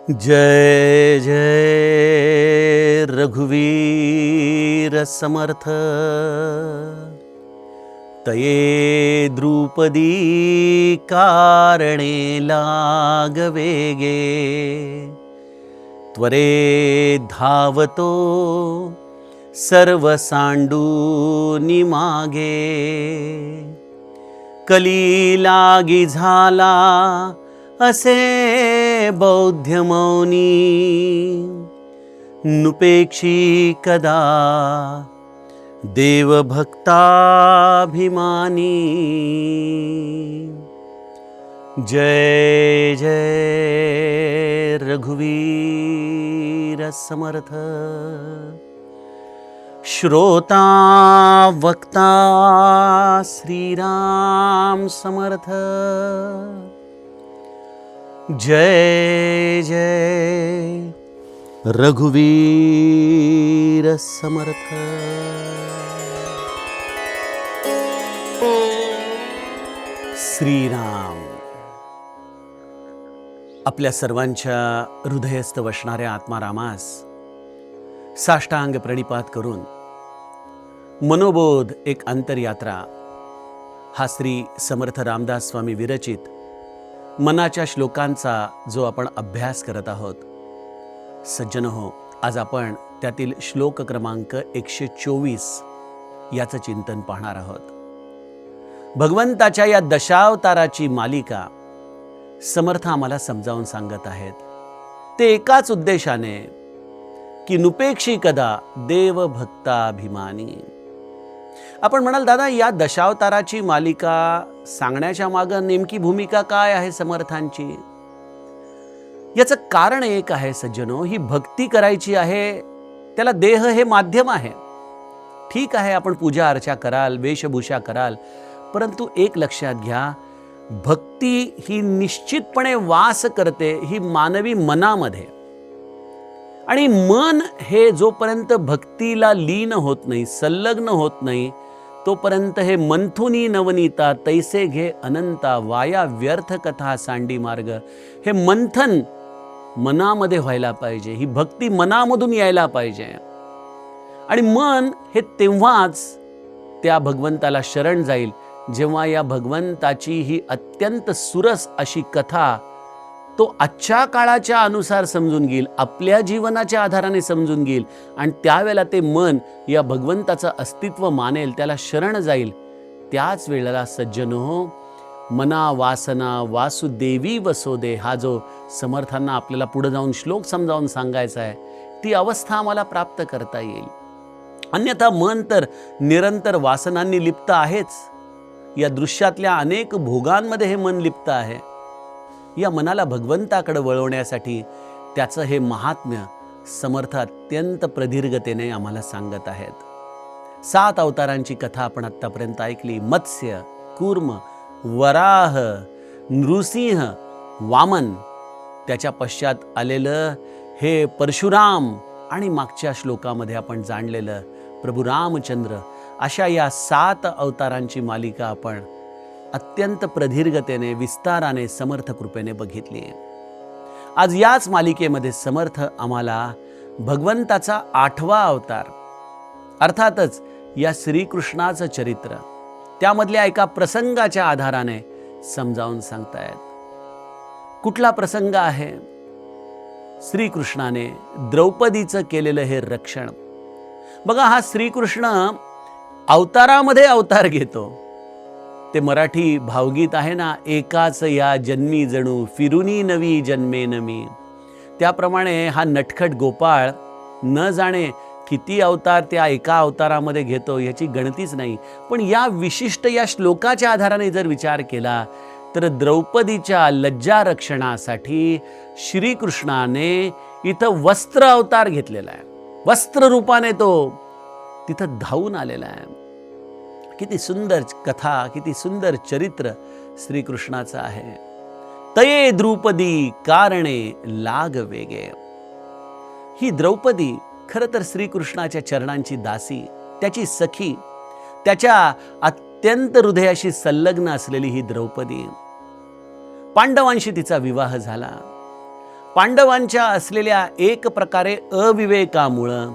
जय जय रघुवीर समर्थ। तये द्रुपदी कारणे लागवेगे, त्वरे धावतो सर्व सांडूनि मागे। कली लागी झाला असे बौद्ध मौनी, नुपेक्षी कदा देव भक्ताभिमानी। जय जय रघुवीर समर्थ। श्रोता वक्ता श्रीराम समर्थ। जय जय रघुवीर समर्थ। श्रीराम आपल्या सर्वांच्या हृदयस्थ वसणाऱ्या आत्मारामास साष्टांग प्रणिपात करून मनोबोध एक अंतरयात्रा हा श्री समर्थ रामदास स्वामी विरचित मनाच्या श्लोकांचा जो आपण अभ्यास करत आहोत। सज्जनहो, आज आपण त्यातील श्लोक क्रमांक 124 याचं चिंतन पाहणार आहोत। भगवंताच्या या दशावताराची मालिका समर्थ आम्हाला समजावून सांगत आहेत, ते एकाच उद्देशाने की नुपेक्षी कदा देव भक्ताभिमानी। आपण म्हणाल, दादा या दशावताराची मालिका सांगण्याच्या मागे नेमकी भूमिका काय आहे समर्थांची? याचं कारण एक आहे सज्जनो, ही भक्ती करायची आहे, त्याला देह हे माध्यम आहे। ठीक आहे, आपण पूजा अर्चा कराल, वेशभूषा कराल, परंतु एक लक्षात घ्या, भक्ती ही निश्चितपणे वास करते ही मानवी मनामध्ये, आणि मन हे जोपर्यंत भक्तीला लीन होत नाही, संलग्न होत नाही, तोपर्यंत हे मंथुनी नवनीता तैसे घे अनंता, वाया व्यर्थ कथा सांडी मार्ग। हे मंथन मनामध्ये व्हायला पाहिजे, ही भक्ती मनामधून यायला पाहिजे, आणि मन हे तेव्हाच त्या भगवंताला शरण जाईल जेव्हा या भगवंताची ही अत्यंत सुरस अशी कथा तो आजच्या काळाच्या अनुसार समजून घेईल, आपल्या जीवनाच्या आधाराने समजून घेईल, आणि त्यावेळेला ते मन या भगवंताचं अस्तित्व मानेल, त्याला शरण जाईल। त्याच वेळेला सज्जनो, मना वासना वासुदेवी वसोदे हा जो समर्थांना आपल्याला पुढे जाऊन श्लोक समजावून सांगायचा आहे, ती अवस्था आम्हाला प्राप्त करता येईल। अन्यथा मन तर निरंतर वासनांनी लिप्त आहेच, या दृश्यातल्या अनेक भोगांमध्ये हे मन लिप्त आहे। या मनाला भगवंताकडे वळवण्यासाठी त्याचं हे महात्म्य समर्थ अत्यंत प्रदीर्घतेने आम्हाला सांगत आहेत। 7 अवतारांची कथा आपण आतापर्यंत ऐकली। मत्स्य, कूर्म, वराह, नृसिंह, वामन, त्याच्या पश्चात आलेलं हे परशुराम, आणि मागच्या श्लोकामध्ये आपण जाणलेलं प्रभू रामचंद्र, अशा या 7 अवतारांची मालिका आपण अत्यंत प्रदीर्घतेने विस्ताराने समर्थ कृपेने बघितली आहे। आज याच मालिकेमध्ये समर्थ आम्हाला भगवंताचा 8वा अवतार, अर्थातच या श्रीकृष्णाचं चरित्र, त्यामधल्या एका प्रसंगाच्या आधाराने समजावून सांगतायत। कुठला प्रसंग आहे? श्रीकृष्णाने द्रौपदीचं केलेलं हे रक्षण। बघा, हा श्रीकृष्ण अवतारामध्ये अवतार घेतो। ते मराठी भावगीत आहे ना, एकाच या जन्मी जणू फिरुनी नवी जन्मे नमी, त्याप्रमाणे हा नटखट गोपाळ न जाणे किती अवतार त्या एका अवतारामध्ये घेतो याची गणतीच नाही। पण या विशिष्ट या श्लोकाच्या आधाराने जर विचार केला तर द्रौपदीच्या लज्जा रक्षणासाठी श्रीकृष्णाने इथं वस्त्र अवतार घेतलेला आहे, वस्त्र रूपाने तो तिथं धावून आलेला आहे। किती सुंदर कथा, किती सुंदर चरित्र श्रीकृष्णाचं आहे। तये द्रुपदी कारणे लागवेगे। ही द्रौपदी खरं तर श्रीकृष्णाच्या चरणांची दासी, त्याची सखी, त्याच्या अत्यंत हृदयाशी संलग्न असलेली ही द्रौपदी। पांडवांशी तिचा विवाह झाला। पांडवांच्या असलेल्या एक प्रकारे अविवेकामुळं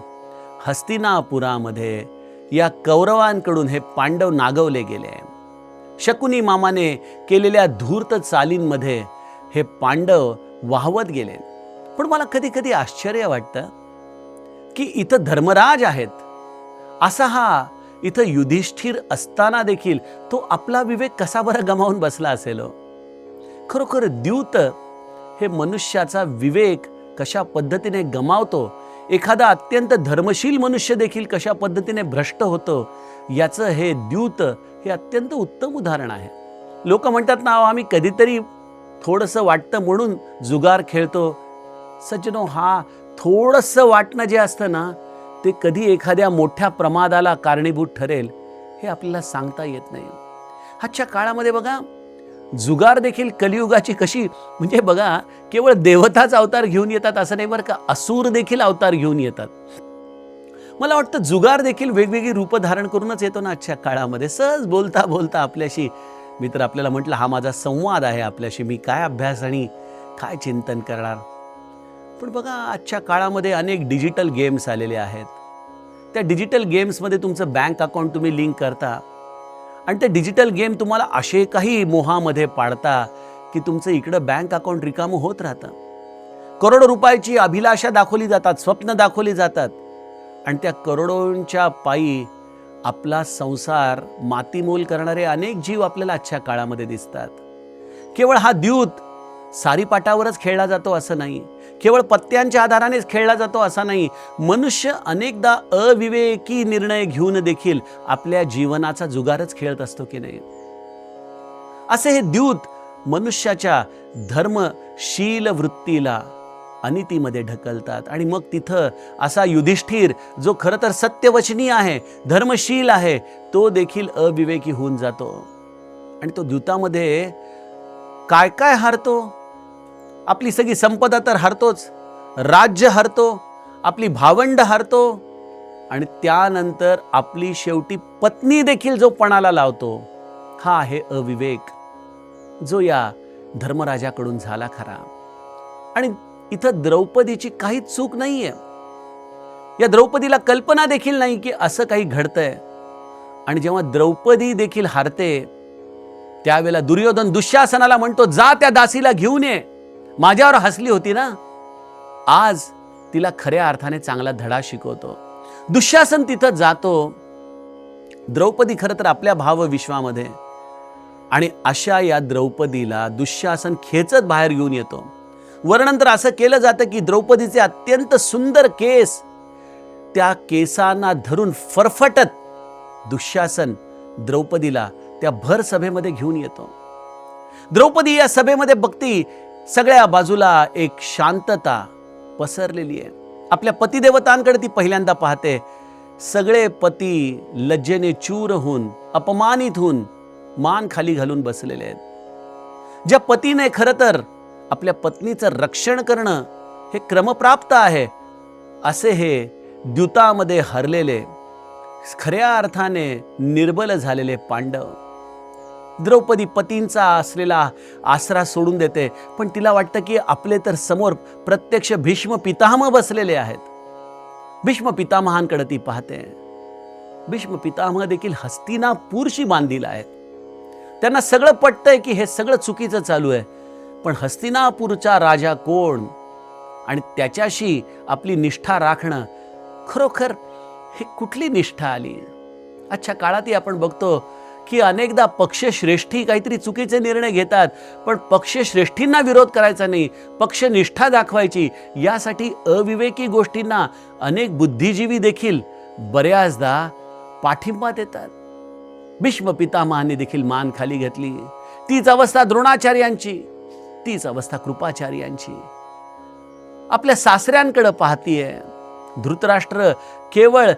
हस्तिनापुरामध्ये या कौरवांकडून हे पांडव नागवले गेले. शकुनी मामाने केलेल्या धूर्त चालींमध्ये हे पांडव वाहवत गेले. पण मला कधी कधी आश्चर्य वाटतं की इथं धर्मराज आहेत, असा हा इथं युधिष्ठिर असताना देखील तो आपला विवेक कसा बरं गमावून बसला असेल. खरोखर द्यूत हे मनुष्याचा विवेक कशा पद्धतीने गमावतो, एखादा अत्यंत धर्मशील मनुष्य देखील कशा पद्धतीने भ्रष्ट होतो, याचं हे द्यूत हे अत्यंत उत्तम उदाहरण आहे. लोक म्हणतात ना, आम्ही कधीतरी थोडंसं वाटतं म्हणून जुगार खेळतो. सज्जनो, हा थोडंसं वाटणं जे असतं ना, ते कधी एखाद्या मोठ्या प्रमादाला कारणीभूत ठरेल हे आपल्याला सांगता येत नाही. आजच्या काळामध्ये बघा, जुगार देखील कलियुगाची कशी, म्हणजे बघा, केवळ देवताच अवतार घेऊन येतात असं नाही बरं का, असुर देखील अवतार घेऊन येतात. मला वाटतं जुगार देखील वेगवेगळी रूप धारण करूनच येतो ना आजच्या काळामध्ये. सहज बोलता बोलता आपल्याशी मित्र आपल्याला म्हटलं, हा माझा संवाद आहे आपल्याशी, मी काय अभ्यास आणि काय चिंतन करणार. पण बघा, आजच्या काळामध्ये अनेक डिजिटल गेम्स आलेले आहेत. त्या डिजिटल गेम्समध्ये तुमचं बँक अकाउंट तुम्ही लिंक करता आणि ते डिजिटल गेम तुम्हाला असे काही मोहामध्ये पाडता की तुमचं इकडं बँक अकाउंट रिकामं होत राहतं. करोडो रुपयाची अभिलाषा दाखवली जातात, स्वप्न दाखवली जातात आणि त्या करोडोंच्या पायी आपला संसार मातीमोल करणारे अनेक जीव आपल्याला आजच्या काळामध्ये दिसतात. केवळ हा द्यूत सारीपाटावरच खेळला जातो असं नाही, केवळ पत्त्यांच्या आधारानेच खेळला जातो असा नाही. मनुष्य अनेकदा अविवेकी निर्णय घेऊन देखील आपल्या जीवनाचा जुगारच खेळत असतो की नाही. असे हे द्यूत मनुष्याच्या धर्मशील वृत्तीला अनितीमध्ये ढकलतात आणि मग तिथं असा युधिष्ठिर, जो खरं तर सत्यवचनी आहे, धर्मशील आहे, तो देखील अविवेकी होऊन जातो आणि तो द्यूतामध्ये काय काय हरतो. आपली सगळी संपदा तर हरतोच, राज्य हरतो, आपली भावंड हरतो आणि त्यानंतर आपली शेवटी पत्नी देखील जो पणाला लावतो. हा आहे अविवेक, जो या धर्मराजाकडून झाला खरा. आणि इथं द्रौपदीची काही चूक नाहीये. या द्रौपदीला कल्पना देखील नाही की असं काही घडतंय. आणि जेव्हा द्रौपदी देखील हारते, त्यावेळेला दुर्योधन दुःशासनाला म्हणतो, जा त्या दासीला घेऊन ये, माझ्यावर हसली होती ना, आज तिला खऱ्या अर्थाने चांगला धडा शिकवतो. दुःशासन तिथं जातो, द्रौपदी खरं तर आपल्या भावविश्वामध्ये, आणि अशा या द्रौपदीला दुःशासन खेचत बाहेर घेऊन येतो. वर्णन तर असं केलं जातं की द्रौपदीचे अत्यंत सुंदर केस, त्या केसांना धरून फरफटत दुःशासन द्रौपदीला त्या भर सभेमध्ये घेऊन येतो. द्रौपदी या सभेमध्ये बघती, सगळ्या बाजूला एक शांतता पसरलेली आहे. आपल्या पतिदेवतांकडे ती पहिल्यांदा पाहते. सगळे पती लज्जेने चूर होऊन, अपमानित होऊन मान खाली घालून बसलेले आहेत. ज्या पतीने खरं तर आपल्या पत्नीचं रक्षण करणं हे क्रमप्राप्त आहे, असे हे द्यूतामध्ये हरलेले, खऱ्या अर्थाने निर्बल झालेले पांडव. द्रौपदी पतींचा असलेला आसरा सोडून देते, पण तिला वाटतं की आपले तर समोर प्रत्यक्ष भीष्म पितामह बसलेले आहेत. भीष्म पितामहांकडे ती पाहते. भीष्म पितामह देखील हस्तिनापूरशी बांधील आहेत. त्यांना सगळं पटतंय की हे सगळं चुकीचं चालू आहे, पण हस्तिनापूरचा राजा कोण आणि त्याच्याशी आपली निष्ठा राखणं, खरोखर ही कुठली निष्ठा आली. आजच्या काळातही आपण बघतो की अनेकदा पक्षश्रेष्ठी काहीतरी चुकीचे निर्णय घेतात, पण पक्षश्रेष्ठींना विरोध करायचा नाही, पक्षनिष्ठा दाखवायची. यासाठी अविवेकी गोष्टींना अनेक बुद्धिजीवी देखील बऱ्याचदा पाठिंबा देतात. भीष्म पितामहांनी देखील मान खाली घेतली. तीच अवस्था द्रोणाचार्यांची, तीच अवस्था कृपाचार्यांची. आपल्या सासऱ्यांकडे पाहतीये. धृतराष्ट्र केवळ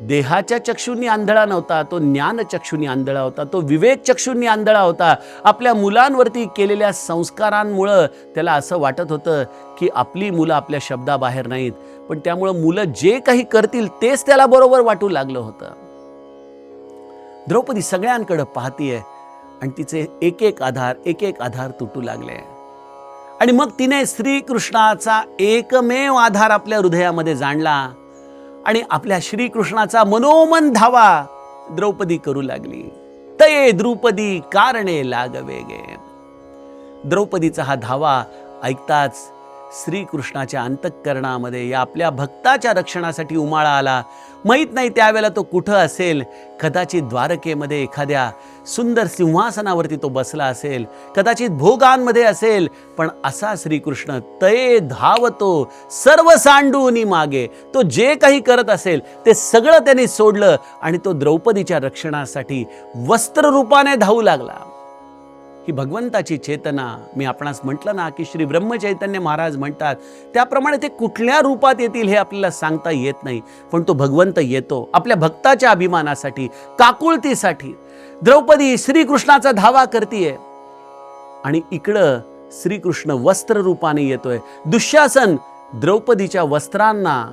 देहाच्या चक्षुंनी आंधळा नव्हता, तो ज्ञान चक्षुंनी आंधळा होता, तो विवेक चक्षुंनी आंधळा होता. आपल्या मुलांवरती केलेल्या संस्कारांमुळं त्याला असं वाटत होतं की आपली मुलं आपल्या शब्दाबाहेर नाहीत, पण त्यामुळं मुलं जे काही करतील तेच त्याला बरोबर वाटू लागलं होतं. द्रौपदी सगळ्यांकडे पाहतीये आणि तिचे एक एक आधार तुटू लागले. आणि मग तिने श्रीकृष्णाचा एकमेव आधार आपल्या हृदयामध्ये जाणला आणि आपल्या श्रीकृष्णाचा मनोमन धावा द्रौपदी करू लागली. तये द्रुपदी कारणे लागवेगे. द्रौपदीचा हा धावा ऐकताच श्रीकृष्णाच्या अंतःकरणामध्ये या आपल्या भक्ताच्या रक्षणासाठी उमाळा आला. माहीत नाही त्यावेळेला तो कुठं असेल. कदाचित द्वारकेमध्ये एखाद्या सुंदर सिंहासनावरती तो बसला असेल, कदाचित भोगांमध्ये असेल, पण असा श्रीकृष्ण तये धावतो सर्व सांडूनी मागे. तो जे काही करत असेल ते सगळं त्याने सोडलं आणि तो द्रौपदीच्या रक्षणासाठी वस्त्ररूपाने धावू लागला. ही भगवंताची चेतना. मी आपणास म्हटलं ना की श्री ब्रह्मचैतन्य महाराज म्हणतात त्याप्रमाणे ते कुठल्या रूपात येतील हे आपल्याला सांगता येत नाही, पण तो भगवंत येतो आपल्या भक्ताच्या अभिमानासाठी, काकुळतीसाठी. द्रौपदी श्रीकृष्णाचा धावा करतीये आणि इकडं श्रीकृष्ण वस्त्र रूपाने येतोय. दुःशासन द्रौपदीच्या वस्त्रांना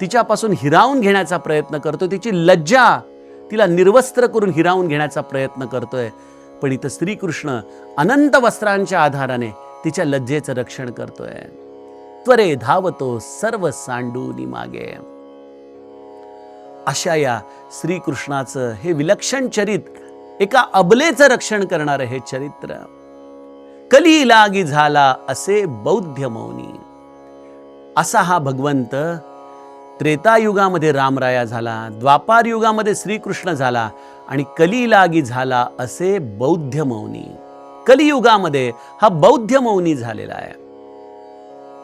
तिच्यापासून हिरावून घेण्याचा प्रयत्न करतो. तिची लज्जा तिला निर्वस्त्र करून हिरावून घेण्याचा प्रयत्न करतोय. पण इथं श्रीकृष्ण अनंत वस्त्रांच्या आधाराने तिच्या लज्जेचं रक्षण करतोय. त्वरे धावतो सर्व सांडूनी मागे. अशा या श्रीकृष्णाचं हे विलक्षण चरित्र, एका अबलेचं रक्षण करणारं हे चरित्र. कली लागी झाला असे बौद्ध मौनी. असा हा भगवंत त्रेतायुगामध्ये रामराया झाला, द्वापार युगामध्ये श्रीकृष्ण झाला आणि कलिलागी झाला असे बौद्ध मौनी. कलियुगामध्ये हा बौद्ध मौनी झालेला आहे.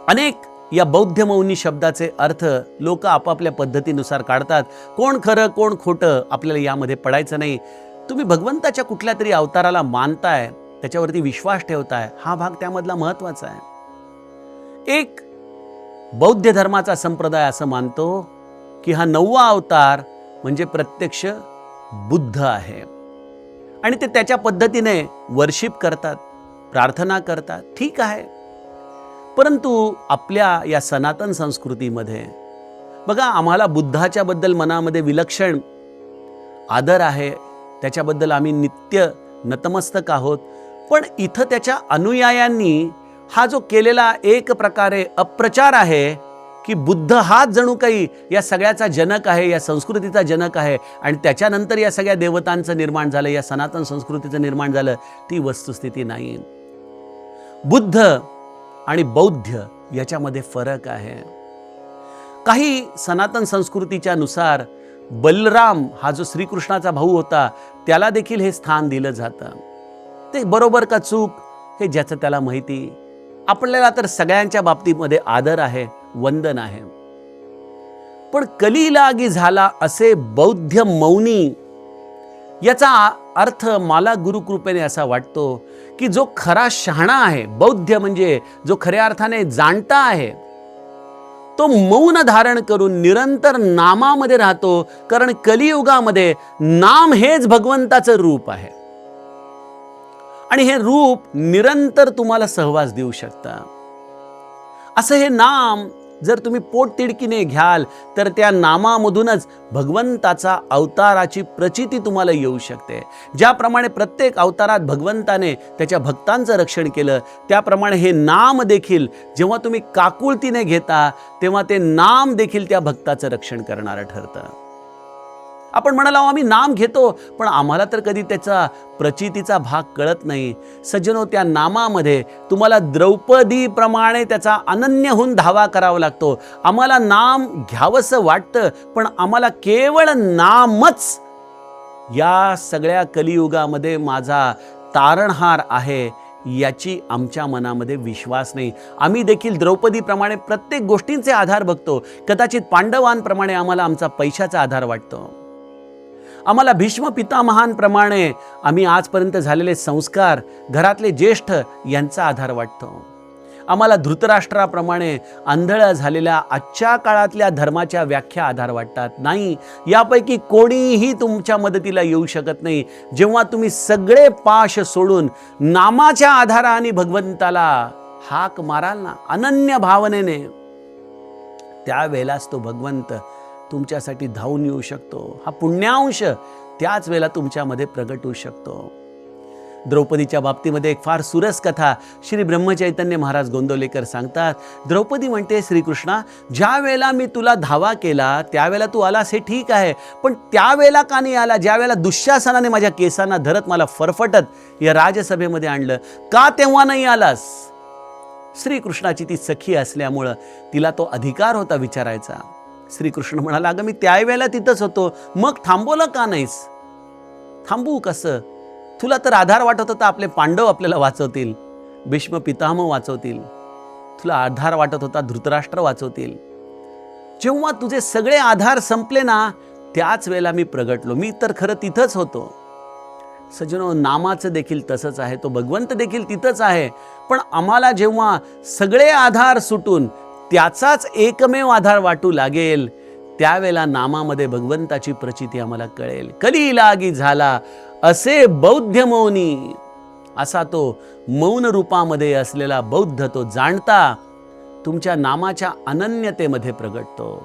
अनेक या बौद्ध मौनी शब्दाचे अर्थ लोक आपापल्या पद्धतीनुसार काढतात. कोण खरं कोण खोटं आपल्याला यामध्ये पडायचं नाही. तुम्ही भगवंताच्या कुठल्या तरी अवताराला मानताय, त्याच्यावरती विश्वास ठेवताय, हा भाग त्यामधला महत्वाचा आहे. एक बौद्ध धर्माचा संप्रदाय असं मानतो की हा 9वा अवतार म्हणजे प्रत्यक्ष बुद्ध आहे आणि ते त्याच्या पद्धतीने वर्शिप करतात, प्रार्थना करतात. ठीक आहे, परंतु आपल्या या सनातन संस्कृतीमध्ये बघा, आम्हाला बुद्धाच्या बद्दल मनामध्ये विलक्षण आदर आहे, त्याच्याबद्दल आम्ही नित्य नतमस्तक आहोत. पण इथं त्याच्या अनुयायांनी हा जो केलेला एक प्रकारे अप्रचार आहे की बुद्ध हाच जणू काही या सगळ्याचा जनक आहे, या संस्कृतीचा जनक आहे आणि त्याच्यानंतर या सगळ्या देवतांचं निर्माण झालं, या सनातन संस्कृतीचं निर्माण झालं, ती वस्तुस्थिती नाही. बुद्ध आणि बौद्ध याच्यामध्ये फरक आहे. काही सनातन संस्कृतीच्या नुसार बलराम हा जो श्रीकृष्णाचा भाऊ होता त्याला देखील हे स्थान दिलं जातं. ते बरोबर का चूक हे ज्याचं त्याला माहिती. आपल्याला तर सगळ्यांच्या बाबतीमध्ये आदर आहे, वंदन आहे. पण कलिलागी झाला असे बौद्ध मौनी याचा अर्थ मला गुरुकृपेने असा वाटतो की जो खरा शहाणा आहे, बौद्ध म्हणजे जो खऱ्या अर्थाने जाणता आहे, तो मौन धारण करून निरंतर नामामध्ये राहतो. कारण कलियुगामध्ये नाम हेच भगवंताचं रूप आहे आणि हे रूप निरंतर तुम्हाला सहवास देऊ शकता. असं हे नाम जर तुम्ही पोटतिडकीने घ्याल तर त्या नामामधूनच भगवंताचा अवताराची प्रचिती तुम्हाला येऊ शकते. ज्याप्रमाणे प्रत्येक अवतारात भगवंताने त्याच्या भक्तांचं रक्षण केलं, त्याप्रमाणे हे नाम देखील जेव्हा तुम्ही काकुळतीने घेता तेव्हा ते नाम देखील त्या भक्ताचं रक्षण करणारं ठरतं. आपण म्हणाला आम्ही नाम घेतो पण आम्हाला तर कधी त्याचा प्रचितीचा भाग कळत नाही. सज्जनो, त्या नामामध्ये तुम्हाला द्रौपदीप्रमाणे त्याचा अनन्यहून धावा करावा लागतो. आम्हाला नाम घ्यावंसं वाटतं पण आम्हाला केवळ नामच या सगळ्या कलियुगामध्ये माझा तारणहार आहे याची आमच्या मनामध्ये विश्वास नाही. आम्ही देखील द्रौपदीप्रमाणे प्रत्येक गोष्टींचे आधार बघतो. कदाचित पांडवांप्रमाणे आम्हाला आमचा पैशाचा आधार वाटतो. आम्हाला भीष्म पितामहांप्रमाणे आम्ही आजपर्यंत झालेले संस्कार, घरातले ज्येष्ठ यांचा आधार वाटतो. आम्हाला धृतराष्ट्राप्रमाणे आंधळ झालेल्या आजच्या काळातल्या धर्माच्या व्याख्या आधार वाटतात. नाही, यापैकी कोणीही तुमच्या मदतीला येऊ शकत नाही. जेव्हा तुम्ही सगळे पाश सोडून नामाच्या आधाराने भगवंताला हाक माराल ना अनन्य भावनेने, त्यावेळेलाच तो भगवंत तुमच्यासाठी धावून येऊ शकतो. हा पुण्यांश त्याच वेळेला तुमच्यामध्ये प्रगट होऊ शकतो. द्रौपदीच्या बाबतीमध्ये एक फार सुरस कथा श्री ब्रह्मचैतन्य महाराज गोंदवलेकर सांगतात. द्रौपदी म्हणते, श्रीकृष्णा, ज्या वेळेला मी तुला धावा केला त्यावेळेला तू आलास हे ठीक आहे, पण त्यावेळेला का नाही आला ज्यावेळेला दुःशासनाने माझ्या केसांना धरत मला फरफटत या राजसभेमध्ये आणलं, का तेव्हा नाही आलास? श्रीकृष्णाची ती सखी असल्यामुळं तिला तो अधिकार होता विचारायचा. श्रीकृष्ण म्हणाला, अगं मी त्यावेळेला तिथंच होतो, मग थांबवलं का नाहीस? थांबू कसं? तुला तर आधार वाटत होता आपले पांडव आपल्याला वाचवतील, भीष्म पितामह वाचवतील, तुला आधार वाटत होता धृतराष्ट्र वाचवतील. जेव्हा तुझे सगळे आधार संपले ना, त्याच वेळेला मी प्रगटलो. मी तर खरं तिथंच होतो. सज्जनो, नामाचं देखील तसंच आहे, तो भगवंत देखील तिथंच आहे. पण आम्हाला जेव्हा सगळे आधार सुटून त्याचाच एकमेव आधार वाटू लागेल, त्यावेळेला नामामध्ये भगवंताची प्रचिती आम्हाला कळेल. कली लागी झाला असे बौद्ध मौनी, असा तो मौन रूपामध्ये असलेला बौद्ध तो जाणता तुमच्या नामाच्या अनन्यतेमध्ये प्रगटतो.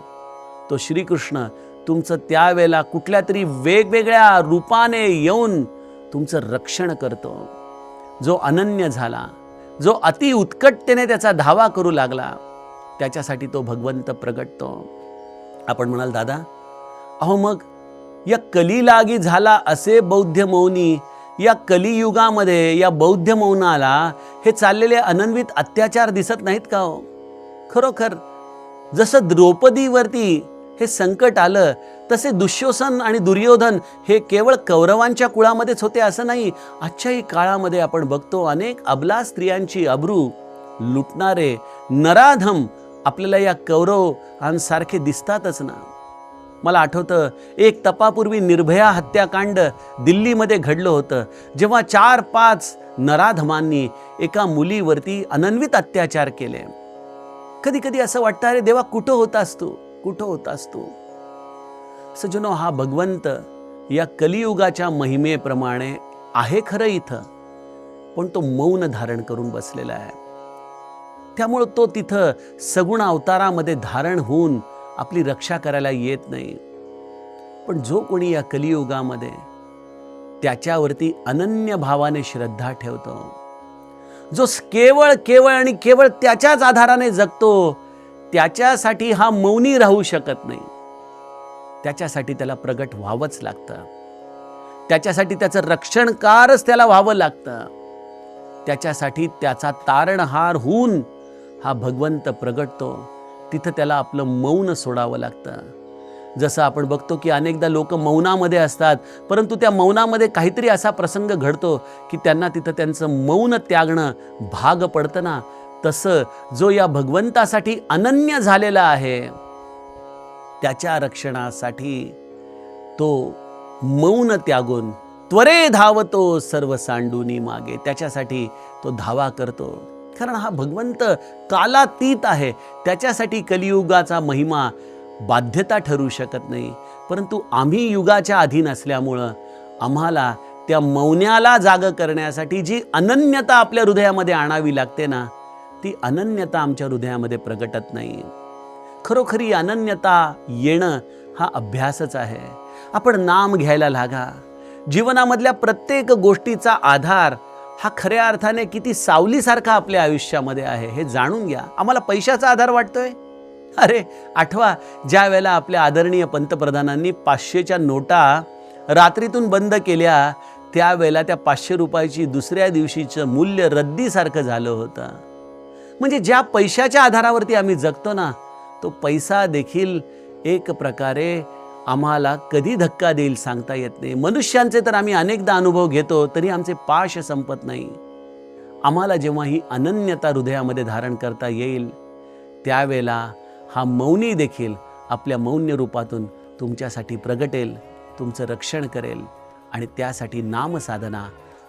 तो श्रीकृष्ण तुमचं त्यावेळेला कुठल्या तरी वेगवेगळ्या रूपाने येऊन तुमचं रक्षण करतो. जो अनन्य झाला, जो अति उत्कटतेने त्याचा धावा करू लागला, त्याच्यासाठी तो भगवंत प्रगटतो. आपण म्हणाल, दादा अहो मग या कलीलागी झाला असे बौद्ध मौनी, या कलियुगामध्ये या बौद्ध मौनाला हे चाललेले अनन्वित अत्याचार दिसत नाहीत का हो? खरोखर जसं द्रौपदीवरती हे संकट आलं, तसे दुःशासन आणि दुर्योधन हे केवळ कौरवांच्या कुळामध्येच होते असं नाही. आजच्याही काळामध्ये आपण बघतो अनेक अबला स्त्रियांची अब्रू लुटणारे नराधम आपल्याला या कौरवांसारखे दिसतातच ना. मला आठवतं एक तपापूर्वी निर्भया हत्याकांड दिल्लीमध्ये घडलं होतं, जेव्हा 4-5 नराधमांनी एका मुलीवरती अनन्वित अत्याचार केले. कधी कधी असं वाटतं, अरे देवा, कुठं होतास तू, कुठं होतास तू? सज्जनो, हा भगवंत या कलियुगाच्या महिमेप्रमाणे आहे खरं इथं, पण तो मौन धारण करून बसलेला आहे. त्यामुळं तो तिथं सगुण अवतारामध्ये धारण होऊन आपली रक्षा करायला येत नाही. पण जो कोणी या कलियुगामध्ये त्याच्यावरती अनन्य भावाने श्रद्धा ठेवतो, जो केवळ केवळ आणि केवळ त्याच्याच आधाराने जगतो, त्याच्यासाठी हा मौनी राहू शकत नाही. त्याच्यासाठी त्याला प्रगट व्हावंच लागतं. त्याच्यासाठी त्याचं रक्षणकारच त्याला व्हावं लागतं. त्याच्यासाठी त्याचा तारणहार होऊन हा भगवंत प्रगटतो. तिथं त्याला आपलं मौन सोडावं लागतं. जसं आपण बघतो की अनेकदा लोक मौनामध्ये असतात, परंतु त्या मौनामध्ये काहीतरी असा प्रसंग घडतो की त्यांना तिथं त्यांचं मौन त्यागणं भाग पडतं ना. तसं जो या भगवंतासाठी अनन्य झालेला आहे, त्याच्या रक्षणासाठी तो मौन त्यागून त्वरे धावतो सर्व सांडूनी मागे, त्याच्यासाठी तो धावा करतो. कारण हा भगवंत कालातीत आहे. त्याच्यासाठी कलियुगाचा महिमा बाध्यता ठरू शकत नाही. परंतु आम्ही युगाच्या अधीन असल्यामुळं आम्हाला त्या मौन्याला जाग करण्यासाठी जी अनन्यता आपल्या हृदयामध्ये आणावी लागते ना, ती अनन्यता आमच्या हृदयामध्ये प्रगटत नाही. खरोखरी अनन्यता येणं हा अभ्यासच आहे. आपण नाम घ्यायला लागा. जीवनामधल्या प्रत्येक गोष्टीचा आधार हा खऱ्या अर्थाने किती सावलीसारखा आपल्या आयुष्यामध्ये आहे हे जाणून घ्या. आम्हाला पैशाचा आधार वाटतोय? अरे आठवा, ज्या वेळेला आपल्या आदरणीय पंतप्रधानांनी 500च्या नोटा रात्रीतून बंद केल्या, त्यावेळेला त्या 500 रुपयाची दुसऱ्या दिवशीचं मूल्य रद्दीसारखं झालं होतं. म्हणजे ज्या पैशाच्या आधारावरती आम्ही जगतो ना, तो पैसा देखील एक प्रकारे आम्हाला कधी धक्का देईल सांगता येत नाही. मनुष्यांचे तर आम्ही अनेकदा अनुभव घेतो तरी आमचे पाश संपत नाही. आम्हाला जेव्हा ही अनन्यता हृदयामध्ये धारण करता येईल, त्यावेळेला हा मौनी देखील आपल्या मौन्य रूपातून तुमच्यासाठी प्रगटेल, तुमचं रक्षण करेल. आणि त्यासाठी नामसाधना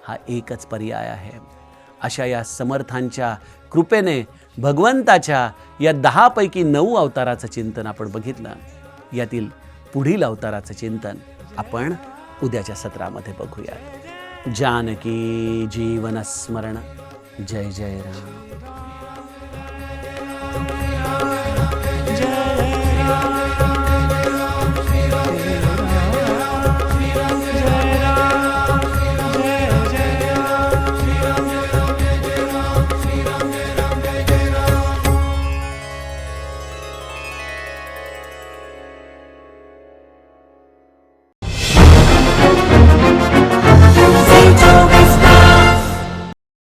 हा एकच पर्याय आहे. अशा या समर्थांच्या कृपेने भगवंताच्या या 10 पैकी 9 अवताराचं चिंतन आपण बघितलं. यातील पुढील अवताराचं चिंतन आपण उद्याच्या सत्रामध्ये बघूया. जानकी जीवन स्मरण. जय जय राम.